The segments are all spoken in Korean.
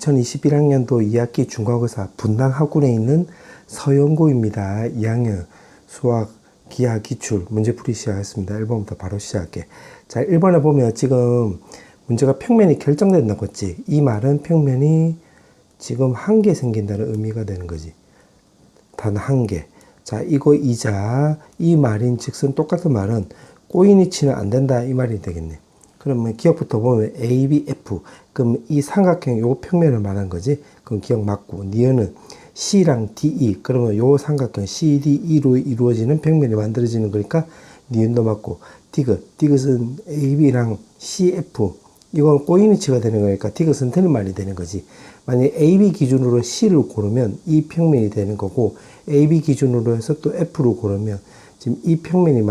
2021학년도 2학기 중간고사 분당학군에 있는 서영고입니다. 2학년 수학 기하 기출 문제풀이 시작하겠습니다. 1번부터 바로 시작할게. 자, 1번에 보면 지금 문제가 평면이 결정된다고 했지. 이 말은 평면이 지금 한 개 생긴다는 의미가 되는 거지. 단 한 개. 자, 이거 이자 이 말인 즉슨 똑같은 말은 꼬인이치는 안 된다 이 말이 되겠네. 그러면 기억부터 보면 A, B, F. 그럼 이 삼각형 요 평면을 말한 거지. 그럼 기억 맞고. 니은은 C랑 DE. 그러면 요 삼각형 CDE로 이루어지는 평면이 만들어지는 거니까 니은도 맞고. 디귿은 AB랑 CF. 이건 꼬인위치가 되는 거니까 디귿은 틀린 말이 되는 거지. 만약에 AB 기준으로 C를 고르면 이 평면이 되는 거고, AB 기준으로 해서 또 F를 고르면 지금 이 평면이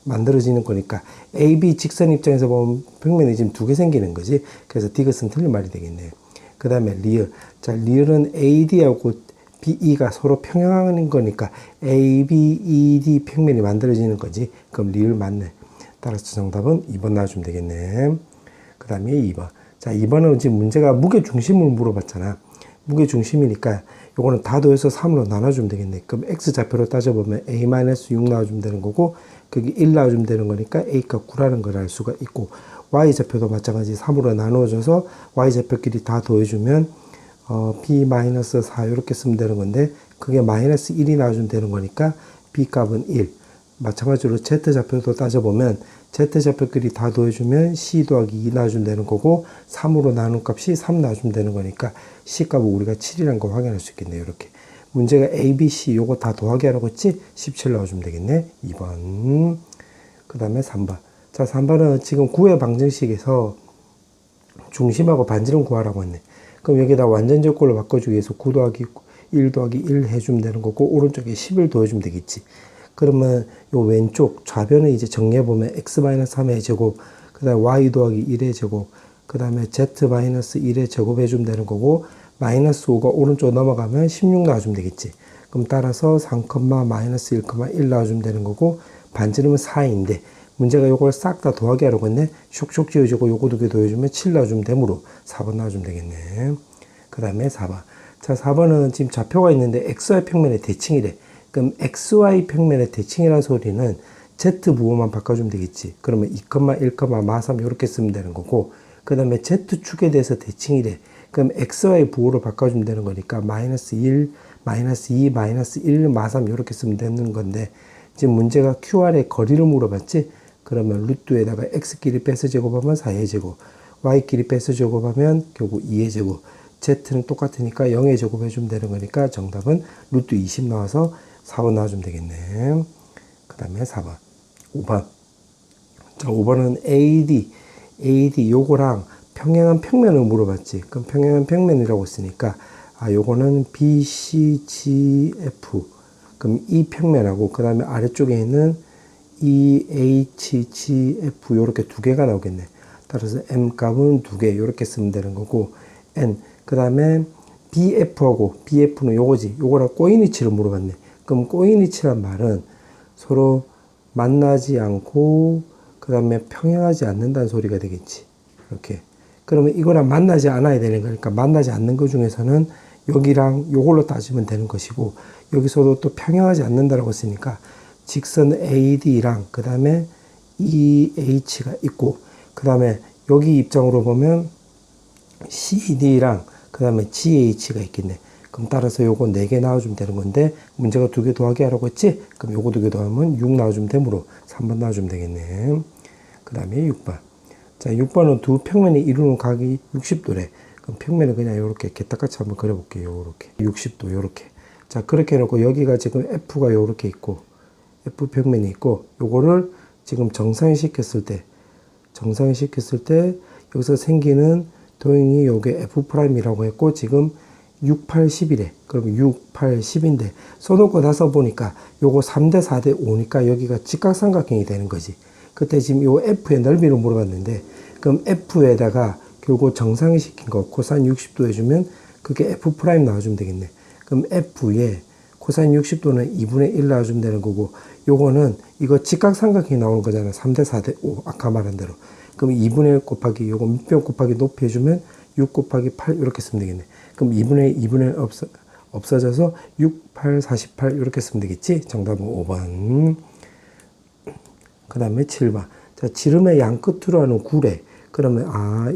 만들어지는 거니까 AB 직선 입장에서 보면 평면이 지금 두 개 생기는 거지. 그래서 디귿은 틀린 말이 되겠네요. 그 다음에 리을. 자, 리을은 AD하고 BE가 서로 평행하는 거니까 ABED 평면이 만들어지는 거지. 그럼 리을 맞네. 따라서 정답은 2번 나와주면 되겠네. 그 다음에 2번. 자, 2번은 지금 문제가 무게중심을 물어봤잖아. 무게중심이니까 요거는 다 더해서 3으로 나눠주면 되겠네. 그럼 X좌표로 따져보면 A-6 나와주면 되는 거고, 거기 1 나와주면 되는 거니까 A가 9라는 걸 알 수가 있고, Y좌표도 마찬가지 3으로 나누어줘서 Y좌표끼리 다 더해주면 B-4 이렇게 쓰면 되는 건데, 그게 마이너스 1이 나와주면 되는 거니까 B 값은 1. 마찬가지로 Z좌표도 따져보면 Z좌표끼리 다 더해주면 C 더하기 2 나와주면 되는 거고, 3으로 나눈 값이 3 나와주면 되는 거니까 C 값을 우리가 7이라는 거 확인할 수 있겠네요. 이렇게. 문제가 A, B, C 요거 다 더하기 하라고 했지? 17 나와주면 되겠네. 2번. 그 다음에 3번. 자, 3번은 지금 구의 방정식에서 중심하고 반지름 구하라고 했네. 그럼 여기다 완전적 꼴로 바꿔주기 위해서 9 더하기 1 더하기 1 해주면 되는 거고, 오른쪽에 11 더해주면 되겠지. 그러면 요 왼쪽 좌변을 이제 정리해보면 x-3의 제곱, 그 다음에 y 더하기 1의 제곱, 그 다음에 z-1의 제곱 해주면 되는 거고, 마이너스 5가 오른쪽 넘어가면 16 나와주면 되겠지. 그럼 따라서 3, 마이너스 1, 1 나와주면 되는 거고, 반지름은 4인데, 문제가 요걸 싹 다 더하기 하라고 했네. 슉슉 지어주고 요거 두 개 더해주면 7 나와주면 되므로 4번 나와주면 되겠네. 그 다음에 4번. 자, 4번은 지금 좌표가 있는데 XY 평면의 대칭이래. 그럼 XY 평면의 대칭이라는 소리는 Z 부호만 바꿔주면 되겠지. 그러면 2, 1, 마 3 이렇게 쓰면 되는 거고, 그 다음에 Z축에 대해서 대칭이래. 그럼 XY 부호로 바꿔주면 되는 거니까 마이너스 1, 마이너스 2, 마이너스 1, 마 3 이렇게 쓰면 되는 건데, 지금 문제가 QR의 거리를 물어봤지? 그러면 루트에다가 X끼리 빼서 제곱하면 4의 제곱, Y끼리 빼서 제곱하면 결국 2의 제곱, Z는 똑같으니까 0의 제곱 해주면 되는 거니까 정답은 루트 20 나와서 4번 나와주면 되겠네. 그 다음에 4번. 5번. 자, 5번은 AD 요거랑 평행한 평면을 물어봤지. 그럼 평행한 평면이라고 했으니까, 요거는 BCGF. 그럼 이 평면하고, 그 다음에 아래쪽에 있는 EHGF 요렇게 두 개가 나오겠네. 따라서 M 값은 두 개, 요렇게 쓰면 되는 거고, N. 그 다음에 BF하고, BF는 요거지. 요거랑 꼬인위치를 물어봤네. 그럼 꼬인위치란 말은 서로 만나지 않고 그 다음에 평행하지 않는다는 소리가 되겠지. 이렇게. 그러면 이거랑 만나지 않아야 되는 거니까 만나지 않는 것 중에서는 여기랑 요걸로 따지면 되는 것이고, 여기서도 또 평행하지 않는다라고 했으니까 직선 AD랑 그 다음에 EH가 있고, 그 다음에 여기 입장으로 보면 CD랑 그 다음에 GH가 있겠네. 그럼 따라서 요거 4개 나와주면 되는 건데, 문제가 2개 더하기 하라고 했지? 그럼 요거 2개 더하면 6 나와주면 되므로 3번 나와주면 되겠네. 그 다음에 6번. 자, 6번은 두 평면이 이루는 각이 60도래. 그럼 평면을 그냥 요렇게 개딱같이 한번 그려볼게요. 요렇게. 60도, 요렇게. 자, 그렇게 해놓고 여기가 지금 F가 요렇게 있고, F 평면이 있고, 요거를 지금 정상시켰을 때, 여기서 생기는 도형이 요게 F'이라고 했고, 지금 6, 8, 10이래. 그럼 6, 8, 10인데, 써놓고 나서 보니까 요거 3대 4대 5니까 여기가 직각삼각형이 되는 거지. 그때 지금 요 F의 넓이를 물어봤는데, 그럼 F에다가 결국 정상시킨 거, 코사인 60도 해주면 그게 F' 나와주면 되겠네. 그럼 F에 코사인 60도는 2분의 1 나와주면 되는 거고, 요거는 이거 직각삼각형이 나오는 거잖아. 3대 4대 5. 아까 말한 대로. 그럼 2분의 1 곱하기 요거 밑변 곱하기 높이 해주면 6 곱하기 8 이렇게 쓰면 되겠네. 그럼 2분의 없어져서 6, 8, 48 이렇게 쓰면 되겠지. 정답은 5번. 그 다음에 7번. 자, 지름의 양 끝으로 하는 구래. 그러면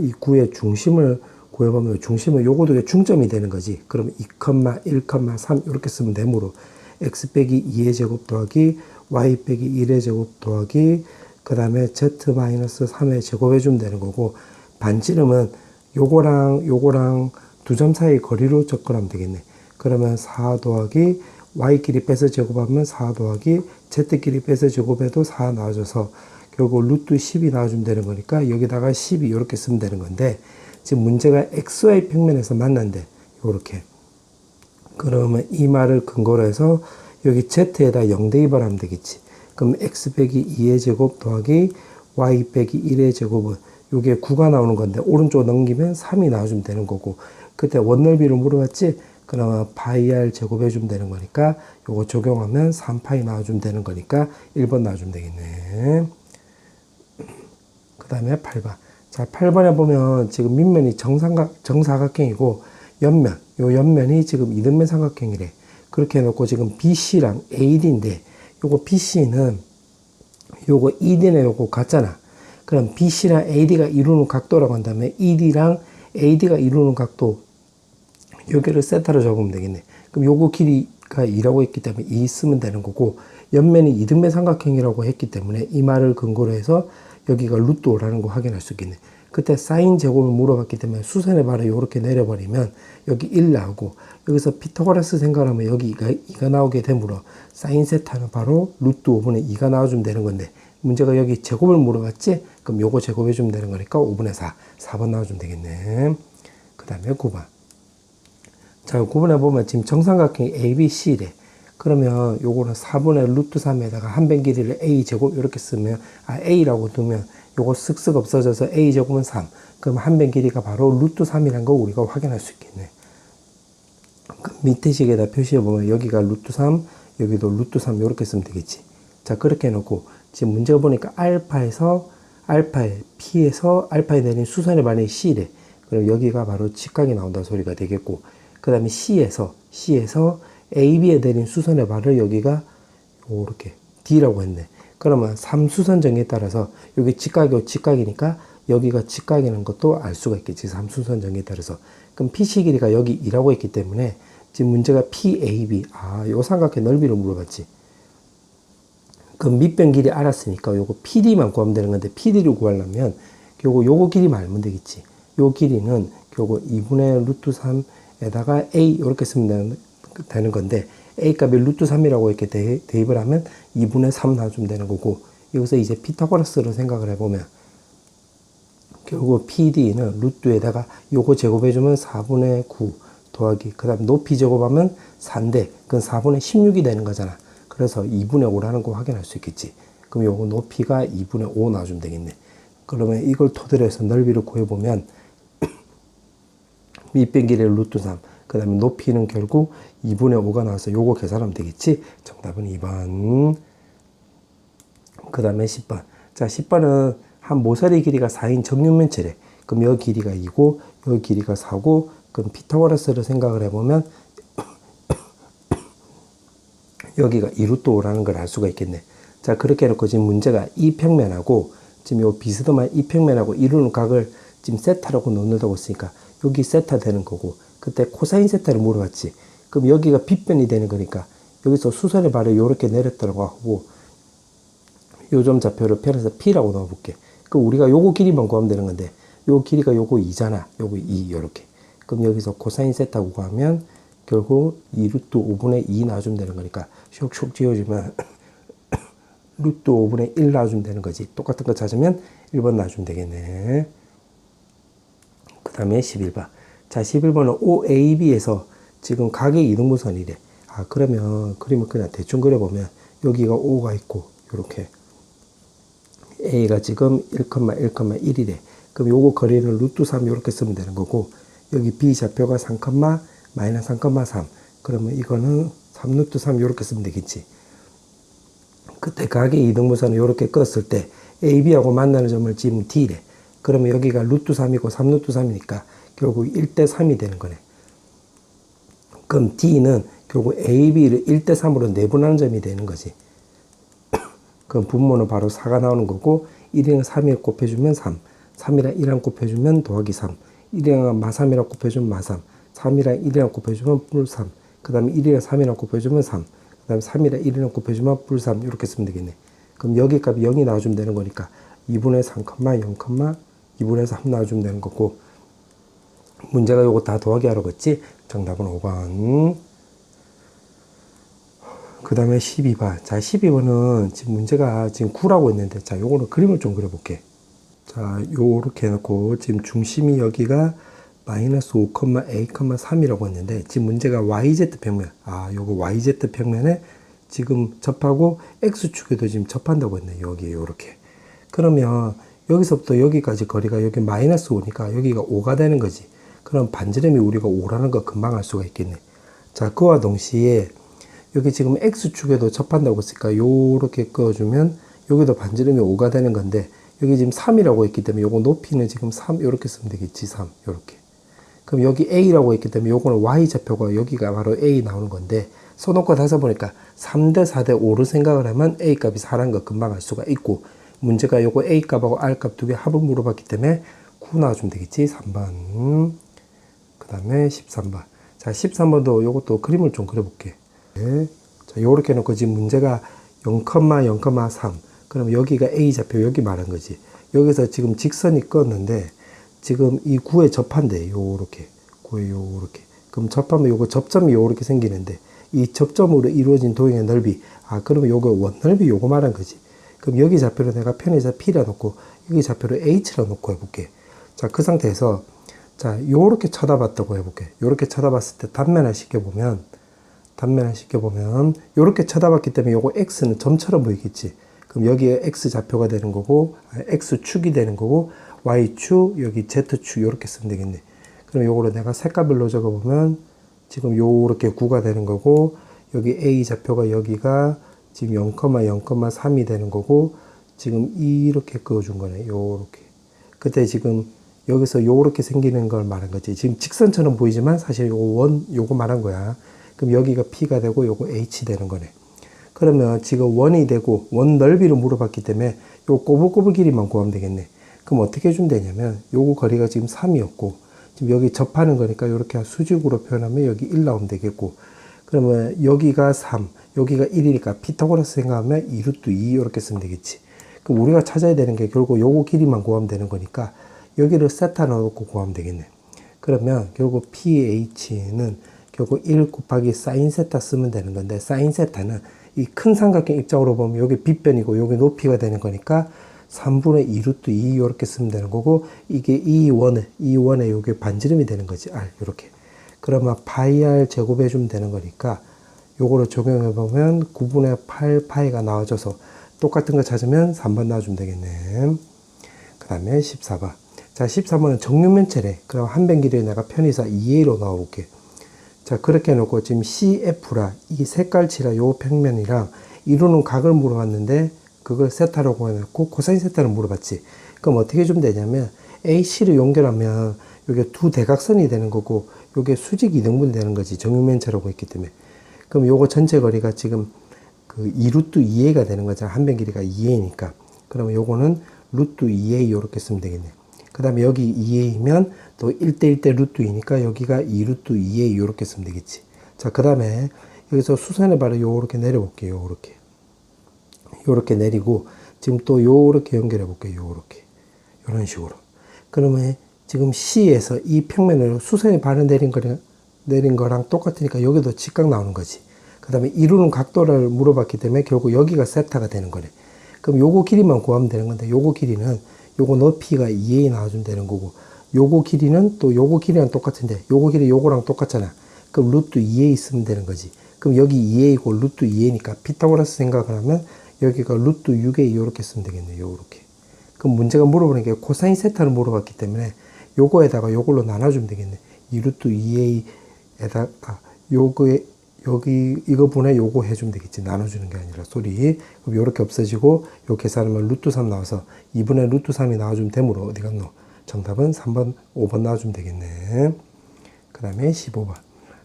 이 구의 중심을 구해보면 중심은 요거도 중점이 되는 거지. 그러면 2, 1, 3 이렇게 쓰면 되므로 x 빼기 2의 제곱 더하기 y 빼기 1의 제곱 더하기 그 다음에 z 마이너스 3의 제곱해 주면 되는 거고, 반지름은 요거랑 두 점 사이 거리로 접근하면 되겠네. 그러면 4 더하기 y끼리 빼서 제곱하면 4 더하기 z끼리 빼서 제곱해도 4 나와줘서 결국 루트 10이 나와주면 되는 거니까 여기다가 12 이렇게 쓰면 되는 건데, 지금 문제가 xy 평면에서 만난대. 요렇게. 그러면 이 말을 근거로 해서 여기 z에다 0 대입을 하면 되겠지. 그럼 x 빼기 2의 제곱 더하기 y 빼기 1의 제곱은 요게 9가 나오는 건데 오른쪽 넘기면 3이 나와주면 되는 거고, 그때 원넓이를 물어봤지? 그러면 파이 r 제곱해 주면 되는 거니까 요거 적용하면 3파이 나와주면 되는 거니까 1번 나와주면 되겠네. 그 다음에 8번. 자, 8번에 보면 지금 밑면이 정사각형이고 옆면, 요 옆면이 지금 이등변 삼각형이래. 그렇게 해놓고 지금 BC랑 AD인데 요거 BC는 요거 ED네 요거 같잖아. 그럼 BC랑 AD가 이루는 각도라고 한다면 ED랑 AD가 이루는 각도 여기를 세타로 적으면 되겠네. 그럼 요거 길이가 2라고 했기 때문에 2 쓰면 되는 거고, 옆면이 이등변 삼각형이라고 했기 때문에 이 말을 근거로 해서 여기가 루트 5라는 거 확인할 수 있겠네. 그때 사인 제곱을 물어봤기 때문에 수선의 발을 이렇게 내려버리면 여기 1 나오고, 여기서 피타고라스 생각하면 여기가 2가 나오게 되므로 사인 세타는 바로 루트 5분의 2가 나와주면 되는 건데, 문제가 여기 제곱을 물어봤지? 그럼 요거 제곱해주면 되는 거니까 5분의 4, 4번 나와주면 되겠네. 그 다음에 9번. 자, 9번에 보면 지금 정삼각형이 ABC래. 그러면 요거는 4분의 루트 3에다가 한 변 길이를 A제곱 이렇게 쓰면, A라고 두면 요거 쓱쓱 없어져서 A제곱은 3. 그럼 한 변 길이가 바로 루트 3이라는 거 우리가 확인할 수 있겠네. 그 밑에 식에다 표시해보면 여기가 루트 3, 여기도 루트 3 이렇게 쓰면 되겠지. 자, 그렇게 해놓고 지금 문제가 보니까 P에서 알파에 내린 수선의 반응이 C래. 그럼 여기가 바로 직각이 나온다 소리가 되겠고, 그 다음에 C에서 AB에 내린 수선의 발을 여기가 이렇게 D라고 했네. 그러면 3수선 정의에 따라서 여기 직각이니까 여기가 직각이라는 것도 알 수가 있겠지. 3수선 정의에 따라서. 그럼 PC 길이가 여기 2라고 했기 때문에 지금 문제가 PAB. 요 삼각형 넓이를 물어봤지. 그럼 밑변 길이 알았으니까 요거 PD만 구하면 되는 건데, PD를 구하려면 요거 길이만 알면 되겠지. 요 길이는 요거 2분의 루트 3에다가 A 이렇게 쓰면 되는 건데, A 값이 루트 3이라고 이렇게 대입을 하면 2분의 3 놔주면 되는 거고, 여기서 이제 피타고라스로 생각을 해보면 결국 PD는 루트에다가 요거 제곱해주면 4분의 9 더하기 그 다음 높이 제곱하면 4인데 그건 4분의 16이 되는 거잖아. 그래서 2분의 5라는 거 확인할 수 있겠지. 그럼 요거 높이가 2분의 5 나와주면 되겠네. 그러면 이걸 토대로 해서 넓이를 구해보면 밑변 길이를 루트 3, 그 다음에 높이는 결국 2분의 5가 나와서 요거 계산하면 되겠지. 정답은 2번. 그 다음에 10번. 자, 10번은 한 모서리 길이가 4인 정육면체래. 그럼 여기 길이가 2고 여기 길이가 4고, 그럼 피타고라스를 생각을 해보면 여기가 2루트 5라는 걸 알 수가 있겠네. 자, 그렇게 해놓고 지금 문제가 이 평면하고 지금 요 비스듬한 이 평면하고 이루는 각을 지금 세타라고 놓는다고 했으니까 여기 세타 되는 거고, 그때 코사인 세타를 물어봤지. 그럼 여기가 빗변이 되는 거니까 여기서 수선의 발을 요렇게 내렸다고 하고, 요점 좌표를 편해서 P라고 넣어볼게. 그럼 우리가 요거 길이만 구하면 되는 건데, 요 길이가 요거 2잖아. 요거 2, 요렇게. 그럼 여기서 코사인 세타 구하면 결국 2루트 5분의 2 놔주면 되는 거니까 슉슉 지워주면 루트 5분의 1 놔주면 되는 거지. 똑같은 거 찾으면 1번 놔주면 되겠네. 그 다음에 11번. 자, 11번은 OAB에서 지금 각의 이등분선이래. 그러면 그림을 그냥 대충 그려보면 여기가 O가 있고 요렇게 A가 지금 1,1,1이래. 그럼 요거 거리는 루트 3 이렇게 쓰면 되는 거고, 여기 B 좌표가 3, 마이너스 3,3. 그러면 이거는 3루트 3 이렇게 쓰면 되겠지. 그때 각의 이등분선을 이렇게 껐을 때 AB하고 만나는 점을 지금 D래. 그러면 여기가 루트 3이고 3루트 3이니까 결국 1대 3이 되는 거네. 그럼 D는 결국 A, B를 1대3으로 내분하는 점이 되는 거지. 그럼 분모는 바로 4가 나오는 거고 1이랑 3을 곱해주면 3, 3이랑 1이랑 곱해주면 더하기 3, 1이랑 마3이랑 곱해주면 마3, 3이랑 1이랑 곱해주면 뿔3, 그 다음에 1이랑 3이랑 곱해주면 3, 그 다음에 3이랑 1이랑 곱해주면 뿔3 이렇게 쓰면 되겠네. 그럼 여기 값이 0이 나와주면 되는 거니까 2분의 3, 0, 2분의 3 나와주면 되는 거고 문제가 요거 다 더하기 하라겠지? 정답은 5번. 그 다음에 12번. 자, 12번은 지금 문제가 지금 9라고 했는데, 자, 요거는 그림을 좀 그려볼게. 자, 요렇게 해놓고, 지금 중심이 여기가 마이너스 5, A, 3이라고 했는데, 지금 문제가 YZ 평면. 아, 요거 YZ 평면에 지금 접하고 X축에도 지금 접한다고 했네. 여기, 요렇게. 그러면 여기서부터 여기까지 거리가 여기 마이너스 5니까 여기가 5가 되는 거지. 그럼 반지름이 우리가 5라는 거 금방 알 수가 있겠네. 자, 그와 동시에 여기 지금 X축에도 접한다고 했으니까 요렇게 그어주면 여기도 반지름이 5가 되는 건데 여기 지금 3이라고 했기 때문에 요거 높이는 지금 3 요렇게 쓰면 되겠지. 3 요렇게. 그럼 여기 A라고 했기 때문에 요거는 Y좌표가 여기가 바로 A 나오는 건데 써놓고 다서 보니까 3대 4대 5를 생각을 하면 A 값이 4라는 거 금방 알 수가 있고 문제가 요거 A 값하고 R 값 두 개 합을 물어봤기 때문에 9 나와주면 되겠지. 3번. 그 다음에 13번. 자, 13번도 요것도 그림을 좀 그려볼게. 네. 자, 요렇게 해놓고 지금 문제가 0,0,3. 그럼 여기가 A좌표 여기 말한 거지. 여기서 지금 직선이 껐는데 지금 이 9에 접한대. 요렇게. 9에 요렇게. 그럼 접하면 요거 접점이 요렇게 생기는데 이 접점으로 이루어진 도형의 넓이. 아, 그러면 요거 원넓이 요거 말한 거지. 그럼 여기 좌표를 내가 편에서 P라 놓고 여기 좌표를 H라 놓고 해볼게. 자, 그 상태에서 자, 요렇게 쳐다봤다고 해볼게. 요렇게 쳐다봤을 때 단면화 시켜보면 요렇게 쳐다봤기 때문에 요거 X는 점처럼 보이겠지. 그럼 여기에 X 좌표가 되는 거고 X축이 되는 거고 Y축, 여기 Z축 요렇게 쓰면 되겠네. 그럼 요거를 내가 색깔별로 적어보면 지금 요렇게 9가 되는 거고 여기 A 좌표가 여기가 지금 0,0,3이 되는 거고 지금 이렇게 그어준 거네. 요렇게. 그때 지금 여기서 요렇게 생기는 걸 말한 거지. 지금 직선처럼 보이지만 사실 요거 말한 거야. 그럼 여기가 P가 되고 요거 H 되는 거네. 그러면 지금 원이 되고 원 넓이를 물어봤기 때문에 요 꼬불꼬불 길이만 구하면 되겠네. 그럼 어떻게 해주면 되냐면 요거 거리가 지금 3이었고 지금 여기 접하는 거니까 이렇게 수직으로 표현하면 여기 1 나오면 되겠고 그러면 여기가 3 여기가 1이니까 피타고라스 생각하면 2루트 2 이렇게 쓰면 되겠지. 그럼 우리가 찾아야 되는 게 결국 요거 길이만 구하면 되는 거니까 여기를 세타 넣어놓고 구하면 되겠네. 그러면 결국 PH는 결국 1 곱하기 사인 세타 쓰면 되는 건데 사인 세타는 이 큰 삼각형 입장으로 보면 여기 빗변이고 여기 높이가 되는 거니까 3분의 2루트 2 이렇게 쓰면 되는 거고 이게 E1에 요게 반지름이 되는 거지. R 이렇게. 그러면 파이 R 제곱해 주면 되는 거니까 요거를 적용해 보면 9분의 8 파이가 나와줘서 똑같은 거 찾으면 3번 나와주면 되겠네. 그 다음에 14번. 자, 13번은 정육면체래. 그럼 한 변 길이에 내가 편의사 2A로 넣어볼게. 자, 그렇게 해놓고 지금 CF라, 이 색깔치라 요 평면이랑 이루는 각을 물어봤는데 그걸 세타라고 해놓고 코사인 세타를 물어봤지. 그럼 어떻게 해주면 되냐면 AC를 연결하면 요게 두 대각선이 되는 거고 요게 수직 이등분이 되는 거지. 정육면체라고 했기 때문에. 그럼 요거 전체 거리가 지금 그 2루트 2A가 되는 거잖아. 한 변 길이가 2A니까. 그러면 요거는 루트 2A 요렇게 쓰면 되겠네. 그 다음에 여기 2A면 또 1대 1대 루트 2니까 여기가 2루트 2A 요렇게 쓰면 되겠지. 자, 그 다음에 여기서 수선의 발을 요렇게 내려볼게요. 요렇게. 요렇게 내리고 지금 또 요렇게 연결해 볼게요. 요렇게. 요런 식으로. 그러면 지금 C에서 이 평면으로 수선의 발을 내린 거랑 똑같으니까 여기도 직각 나오는 거지. 그 다음에 이루는 각도를 물어봤기 때문에 결국 여기가 세타가 되는 거네. 그럼 요거 길이만 구하면 되는 건데 요거 길이는 요거 높이가 2A 나와주면 되는 거고 요거 길이는 또 요거 길이랑 똑같은데 요거 길이 요거랑 똑같잖아. 그럼 루트 2A 쓰면 되는 거지. 그럼 여기 2A고 루트 2A니까 피타고라스 생각을 하면 여기가 루트 6A 이렇게 쓰면 되겠네. 요렇게. 그럼 문제가 물어보는 게 코사인 세타를 물어봤기 때문에 요거에다가 요걸로 나눠주면 되겠네. 이 루트 2A에다가 요거에 여기 이거 분해 요거 해주면 되겠지. 나눠주는 게 아니라 소리. 그럼 요렇게 없어지고 요 계산하면 루트 3 나와서 2분의 루트 3이 나와주면 되므로 어디 갔노? 정답은 3번 5번 나와주면 되겠네. 그 다음에 15번.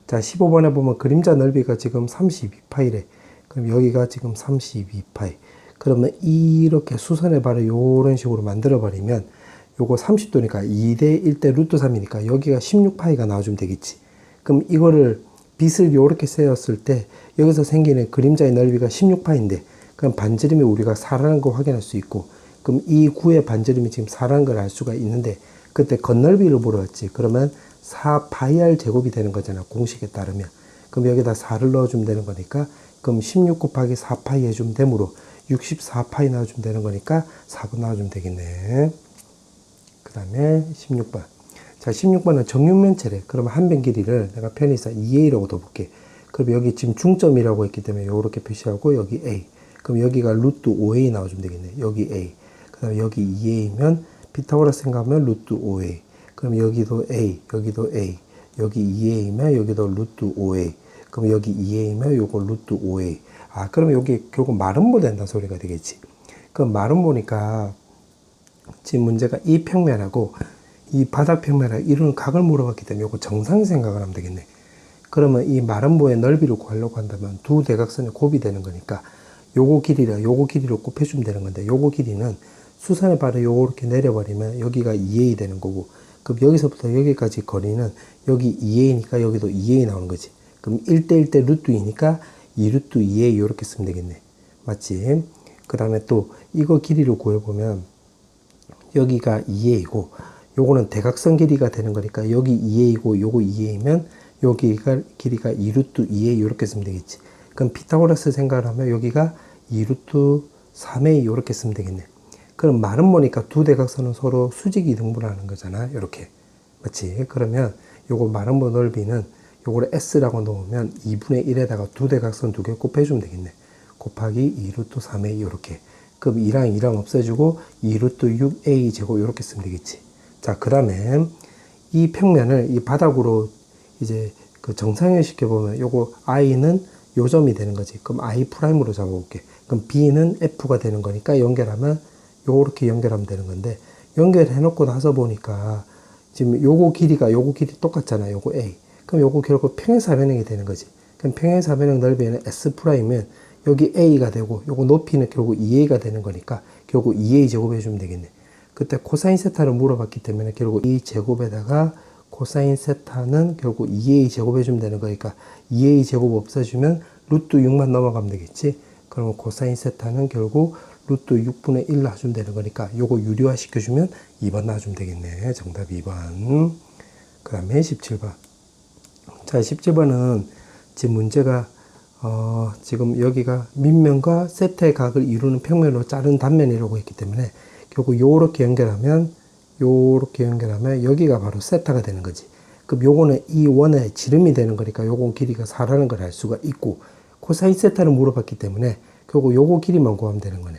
자, 15번에 보면 그림자 넓이가 지금 32파이래. 그럼 여기가 지금 32파이. 그러면 이렇게 수선의 발을 요런 식으로 만들어 버리면 요거 30도니까 2대 1대 루트 3이니까 여기가 16파이가 나와주면 되겠지. 그럼 이거를 빗을 요렇게 세웠을 때 여기서 생기는 그림자의 넓이가 16파인데 그럼 반지름이 우리가 4라는 거 확인할 수 있고, 그럼 이 구의 반지름이 지금 4라는 걸 알 수가 있는데 그때 겉넓이를 물어봤지. 그러면 4파이r 제곱이 되는 거잖아, 공식에 따르면. 그럼 여기다 4를 넣어주면 되는 거니까 그럼 16 곱하기 4파이 해주면 되므로 64파이 나와주면 되는 거니까 4번 나와주면 되겠네. 그 다음에 16번. 자, 16번은 정육면체래. 그러면 한 변 길이를 내가 편의상 2a라고 둬볼게. 그럼 여기 지금 중점이라고 했기 때문에 요렇게 표시하고 여기 a. 그럼 여기가 루트 5a 나와주면 되겠네. 여기 a. 그 다음에 여기 2a면 피타고라스 생각하면 루트 5a. 그럼 여기도 a, 여기도 a. 여기 2a면 여기도 루트 5a. 그럼 여기 2a면 요거 루트 5a. 아, 그러면 여기 결국 마름모 된다 소리가 되겠지. 그럼 마름모니까 지금 문제가 이 평면하고 이 바닥 평면하고 이루는 각을 물어봤기 때문에 요거 정상 생각을 하면 되겠네. 그러면 이 마름모의 넓이를 구하려고 한다면 두 대각선이 곱이 되는 거니까 요거 길이랑 요거 길이를 곱해주면 되는 건데, 요거 길이는 수선의 발을 요렇게 내려버리면 여기가 2a 되는 거고, 그럼 여기서부터 여기까지 거리는 여기 2a니까 여기도 2a 나오는 거지. 그럼 1대 1대 루트 2니까 2루트 2a 요렇게 쓰면 되겠네. 맞지? 그 다음에 또 이거 길이를 구해보면 여기가 2a이고 요거는 대각선 길이가 되는 거니까 여기 2a이고 요거 2a면 여기가 길이가 2루트 2a 요렇게 쓰면 되겠지. 그럼 피타고라스 생각을 하면 여기가 2루트 3a 요렇게 쓰면 되겠네. 그럼 마름모니까 두 대각선은 서로 수직 이등분하는 거잖아. 요렇게. 맞지? 그러면 요거 마름모 넓이는 요거를 s라고 놓으면 2분의 1에다가 두 대각선 두 개 곱해주면 되겠네. 곱하기 2루트 3a 요렇게. 그럼 2랑 없애주고 2루트 6a 제곱 요렇게 쓰면 되겠지. 자, 그 다음에 이 평면을 이 바닥으로 이제 그 정상화 시켜보면 요거 i는 요 점이 되는 거지. 그럼 i 프라임으로 잡아볼게. 그럼 b는 f가 되는 거니까 연결하면 요렇게 연결하면 되는 건데, 연결해 놓고 나서 보니까 지금 요거 길이 똑같잖아. 요거 a. 그럼 요거 결국 평행사변형이 되는 거지. 그럼 평행사변형 넓이는 s 프라임은 여기 a가 되고 요거 높이는 결국 2a가 되는 거니까 결국 2a 제곱해 주면 되겠네. 그때 코사인 세타를 물어봤기 때문에 결국 이 제곱에다가 코사인 세타는 결국 2a 제곱해 주면 되는 거니까 2a 제곱 없애주면 루트 6만 넘어가면 되겠지. 그러면 코사인 세타는 결국 루트 6분의 1 놔주면 되는 거니까 요거 유리화 시켜주면 2번 놔주면 되겠네. 정답 2번. 그 다음에 17번. 자, 17번은 지금 문제가 지금 여기가 밑면과 세타의 각을 이루는 평면으로 자른 단면이라고 했기 때문에 결국 요렇게 연결하면 여기가 바로 세타가 되는 거지. 그럼 요거는 이 원의 지름이 되는 거니까 요건 길이가 4라는 걸 알 수가 있고, 코사인 세타를 물어봤기 때문에 결국 요거 길이만 구하면 되는 거네.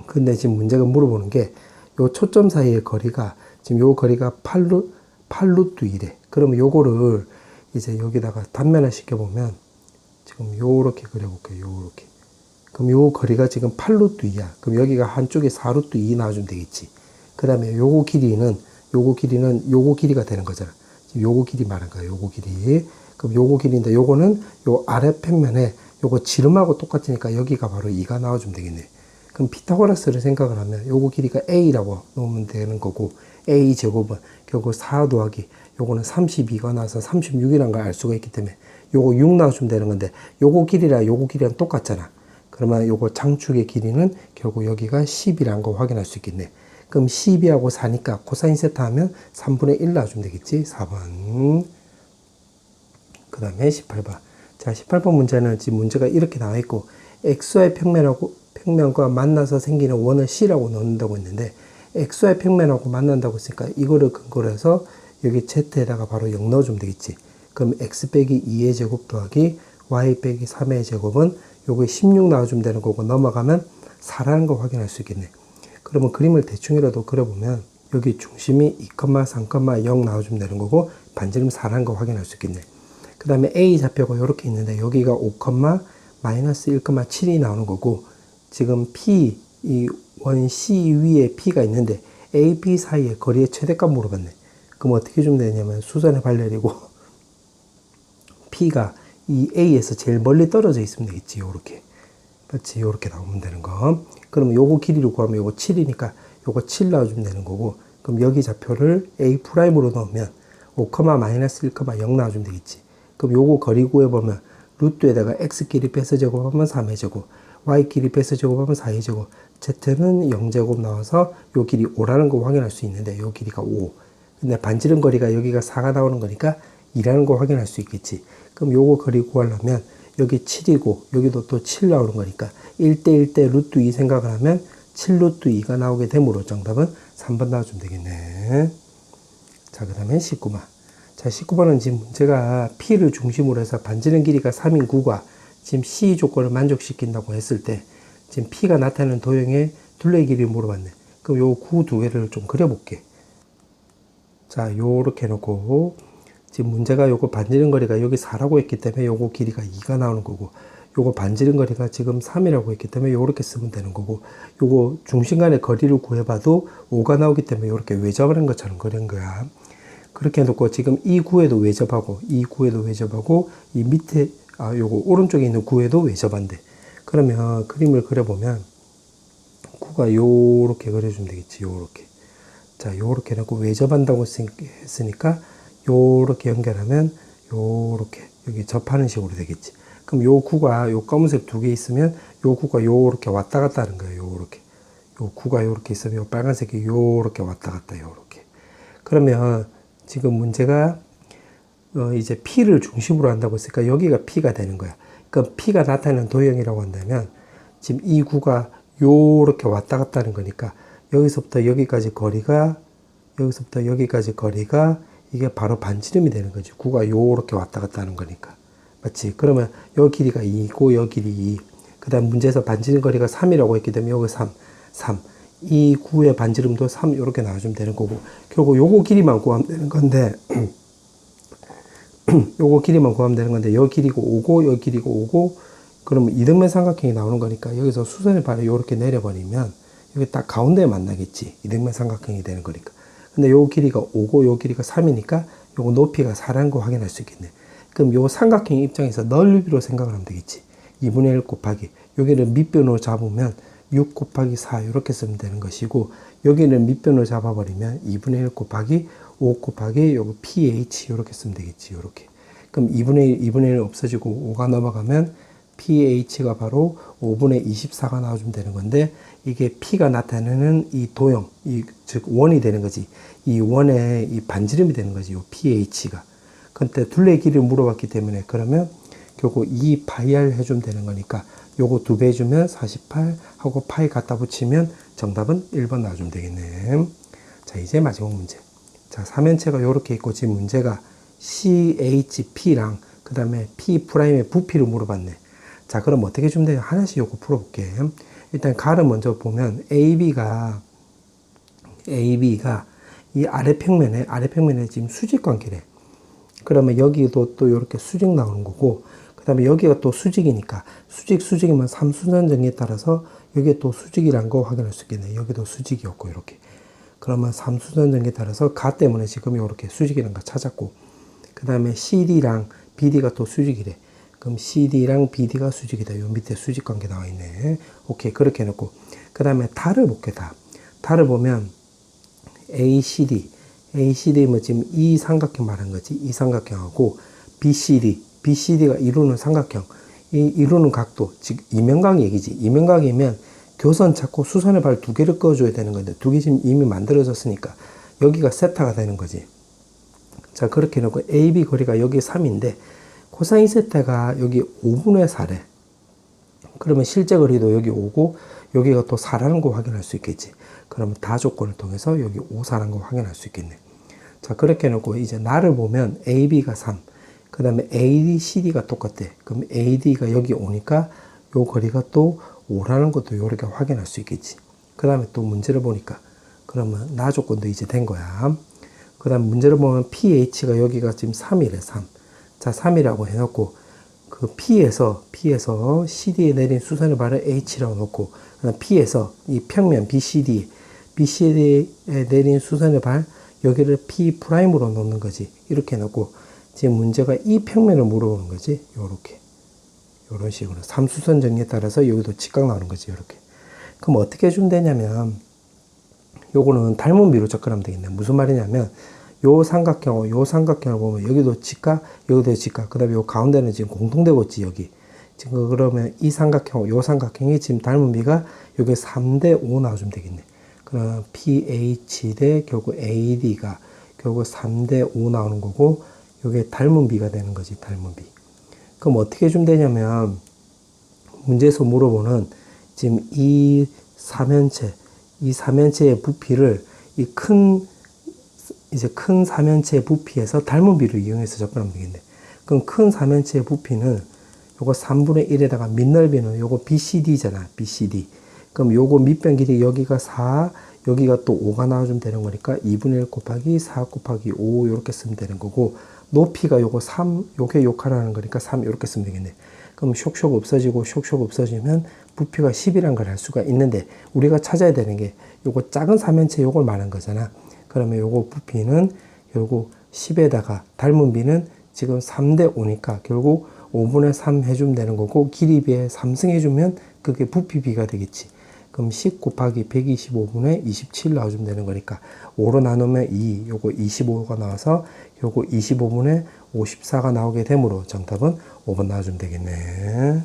근데 지금 문제가 물어보는 게 요 초점 사이의 거리가 지금 요 거리가 8루트 2래. 그러면 요거를 이제 여기다가 단면화 시켜보면 지금 요렇게 그려볼게요. 요렇게. 그럼 요 거리가 지금 8루트 2야. 그럼 여기가 한쪽에 4루트 2 나와주면 되겠지. 그 다음에 요거 길이는 요거 길이가 되는 거잖아. 지금 요거 길이 말한 거야. 요거 길이. 그럼 요거 길이인데 요거는 요 아래 평면에 요거 지름하고 똑같으니까 여기가 바로 2가 나와주면 되겠네. 그럼 피타고라스를 생각을 하면 요거 길이가 a라고 놓으면 되는 거고, a 제곱은 결국 4 더하기 요거는 32가 나와서 36이라는 걸 알 수가 있기 때문에 요거 6 나와주면 되는 건데, 요거 길이랑 요거 길이랑 똑같잖아. 그러면 요거 장축의 길이는 결국 여기가 10이라는 거 확인할 수 있겠네. 그럼 12하고 4니까 코사인 세타 하면 3분의 1 나와주면 되겠지. 4번. 그 다음에 18번. 자, 18번 문제는 지금 문제가 이렇게 나와 있고, XY 평면과 만나서 생기는 원을 C라고 넣는다고 했는데, XY 평면하고 만난다고 했으니까 이거를 근거로 해서 여기 Z에다가 바로 0 넣어주면 되겠지. 그럼 X 빼기 2의 제곱 더하기 Y 빼기 3의 제곱은 요게 16 나와주면 되는 거고, 넘어가면 4라는 거 확인할 수 있겠네. 그러면 그림을 대충이라도 그려보면 여기 중심이 2,3,0 나와주면 되는 거고, 반지름 4라는 거 확인할 수 있겠네. 그 다음에 A 좌표가 이렇게 있는데 여기가 5, 마이너스 1,7이 나오는 거고, 지금 P, 이 원 C 위에 P가 있는데 A, B 사이의 거리의 최대값 물어봤네. 그럼 어떻게 주면 되냐면 수선의 발열이고 P가 이 A에서 제일 멀리 떨어져 있으면 되겠지. 요렇게. 맞지? 요렇게 나오면 되는 거. 그러면 요거 길이를 구하면 요거 7이니까 요거 7 나와주면 되는 거고, 그럼 여기 좌표를 A'으로 넣으면 5, 마이너스 1, 0 나와주면 되겠지. 그럼 요거 거리 구해보면 루트에다가 x끼리 빼서 제곱하면 3의 제곱, y끼리 빼서 제곱하면 4의 제곱, z는 0제곱 나와서 요 길이 5라는 거 확인할 수 있는데 요 길이가 5. 근데 반지름 거리가 여기가 4가 나오는 거니까 2라는 거 확인할 수 있겠지. 그럼 요거 거리 구하려면 여기 7이고 여기도 또 7 나오는 거니까 1대1대 루트 2 생각을 하면 7 루트 2가 나오게 되므로 정답은 3번 나와주면 되겠네. 자, 그 다음에 19번. 자, 19번은 지금 문제가 P를 중심으로 해서 반지름 길이가 3인 구가 지금 C 조건을 만족시킨다고 했을 때 지금 P가 나타내는 도형의 둘레 길이를 물어봤네. 그럼 요 구 두 개를 좀 그려볼게. 자, 요렇게 해놓고 지금 문제가 요거 반지름 거리가 여기 4라고 했기 때문에 요거 길이가 2가 나오는 거고, 요거 반지름 거리가 지금 3이라고 했기 때문에 요렇게 쓰면 되는 거고, 요거 중심간의 거리를 구해봐도 5가 나오기 때문에 요렇게 외접하는 것처럼 그린 거야. 그렇게 해놓고 지금 이 구에도 외접하고 이 구에도 외접하고 이 밑에 요거 오른쪽에 있는 구에도 외접한대. 그러면 그림을 그려보면 구가 요렇게 그려주면 되겠지. 요렇게. 자, 요렇게 해놓고 외접한다고 했으니까 요렇게 연결하면 요렇게 여기 접하는 식으로 되겠지. 그럼 요 구가 요 검은색 두 개 있으면 요 구가 요렇게 왔다 갔다 하는 거예요. 요렇게. 요 구가 요렇게 있으면 요 빨간색이 요렇게 왔다 갔다 요렇게. 그러면 지금 문제가 이제 P를 중심으로 한다고 했으니까 여기가 P가 되는 거야. 그럼 P가 나타내는 도형이라고 한다면 지금 이 구가 요렇게 왔다 갔다 하는 거니까 여기서부터 여기까지 거리가 이게 바로 반지름이 되는 거지. 구가 요렇게 왔다 갔다 하는 거니까. 맞지? 그러면 요 길이가 2고 요 길이 2. 그 다음 문제에서 반지름 거리가 3이라고 했기 때문에 여기 3. 이 구의 반지름도 3 이렇게 나와주면 되는 거고, 결국 요거 길이만 구하면 되는 건데 요거 길이만 구하면 되는 건데 요 길이고 5고 요 길이고 5고 그러면 이등변 삼각형이 나오는 거니까 여기서 수선의 발을 요렇게 내려버리면 여기 딱 가운데에 만나겠지. 이등변 삼각형이 되는 거니까. 근데 요 길이가 5고 요 길이가 3이니까 요거 높이가 4라는 거 확인할 수 있겠네. 그럼 요 삼각형 입장에서 넓이로 생각을 하면 되겠지. 2분의 1 곱하기 여기를 밑변으로 잡으면 6 곱하기 4 이렇게 쓰면 되는 것이고, 여기는 밑변으로 잡아버리면 2분의 1 곱하기 5 곱하기 요거 pH 이렇게 쓰면 되겠지. 요렇게. 그럼 2분의 1 없어지고 5가 넘어가면 pH가 바로 5분의 24가 나와주면 되는 건데, 이게 P가 나타내는 이 도형, 즉 원이 되는 거지. 이 원의 이 반지름이 되는 거지. 요 pH가. 근데 둘레 길이를 물어봤기 때문에 그러면 결국 2파이R 해주면 되는 거니까 요거 2배 해주면 48 하고 파이 갖다 붙이면 정답은 1번 나와주면 되겠네. 자, 이제 마지막 문제. 자, 삼연체가 요렇게 있고 지금 문제가 CHP랑 그 다음에 P'의 부피를 물어봤네. 자, 그럼 어떻게 주면 돼요? 하나씩 요거 풀어볼게. 일단 가를 먼저 보면 AB가 이 아래 평면에 지금 수직 관계래. 그러면 여기도 또 이렇게 수직 나오는 거고, 그 다음에 여기가 또 수직이니까 수직이면 삼수선 정리에 따라서 여기에 또 수직이란 거 확인할 수 있겠네. 여기도 수직이었고 이렇게. 그러면 삼수선 정리에 따라서 가 때문에 지금 이렇게 수직이란 거 찾았고, 그 다음에 CD랑 BD가 또 수직이래. 그럼 CD랑 BD가 수직이다. 요 밑에 수직 관계 나와 있네. 오케이, 그렇게 해놓고 그 다음에 달을 볼게. 달을 보면 ACD면 지금 이 삼각형 말하는 거지. 이 삼각형하고 BCD가 이루는 삼각형, 이루는 각도, 즉 이면각 얘기지. 이면각이면 교선 찾고 수선의 발 두 개를 꺼줘야 되는 건데 두 개 지금 이미 만들어졌으니까 여기가 세타가 되는 거지. 자, 그렇게 해놓고 AB 거리가 여기 3인데 코사인 세타가 여기 5분의 4래. 그러면 실제 거리도 여기 5고 여기가 또 4라는 거 확인할 수 있겠지. 그러면 다 조건을 통해서 여기 5, 4라는 거 확인할 수 있겠네. 자, 그렇게 해놓고 이제 나를 보면 AB가 3, 그 다음에 ADCD가 똑같대. 그럼 AD가 여기 오니까 요 거리가 또 5라는 것도 이렇게 확인할 수 있겠지. 그 다음에 또 문제를 보니까 그러면 나 조건도 이제 된 거야. 그 다음 문제를 보면 pH가 여기가 지금 3이래. 3. 자, 3이라고 해놓고 그 P에서 CD에 내린 수선의 발을 H라고 놓고, 그다음 P에서 이 평면 BCD에 내린 수선의 발 여기를 P'으로 놓는 거지. 이렇게 놓고 지금 문제가 이 평면을 물어보는 거지. 요렇게. 요런 식으로. 삼수선 정리에 따라서 여기도 직각 나오는 거지. 요렇게. 그럼 어떻게 해주면 되냐면, 요거는 닮은비로 접근하면 되겠네. 무슨 말이냐면, 요 삼각형을 보면 여기도 직각, 여기도 직각, 그 다음에 요 가운데는 지금 공통되고 있지, 여기. 지금 그러면 이 삼각형, 요 삼각형이 지금 닮은비가 여기 3대 5 나와주면 되겠네. 그럼 PH 대 결국 AD가 결국 3대 5 나오는 거고, 요게 닮은비가 되는 거지, 닮은비. 그럼 어떻게 해주면 되냐면, 문제에서 물어보는 지금 이 삼면체의 부피를 이제 큰 삼면체의 부피에서 닮은비를 이용해서 접근하면 되겠네. 그럼 큰 삼면체의 부피는 요거 3분의 1에다가 밑넓이는 요거 BCD잖아, BCD. 그럼 요거 밑변 길이 여기가 4, 여기가 또 5가 나와주면 되는 거니까 2분의 1 곱하기 4 곱하기 5 이렇게 쓰면 되는 거고, 높이가 요거 3, 요게 욕하라는 거니까 3 이렇게 쓰면 되겠네. 그럼 쇽쇽 없어지고 쇽쇽 없어지면 부피가 10이란 걸 알 수가 있는데, 우리가 찾아야 되는 게 요거 작은 삼면체 요걸 말하는 거잖아. 그러면 요거 부피는 결국 10에다가 닮은비는 지금 3대 5니까 결국 5분의 3 해주면 되는 거고, 길이비에 3승 해주면 그게 부피비가 되겠지. 그럼 10 곱하기 125분의 27 나와주면 되는 거니까 5로 나누면 2, 요거 25가 나와서 요거 25분의 54가 나오게 되므로 정답은 5번 나와주면 되겠네.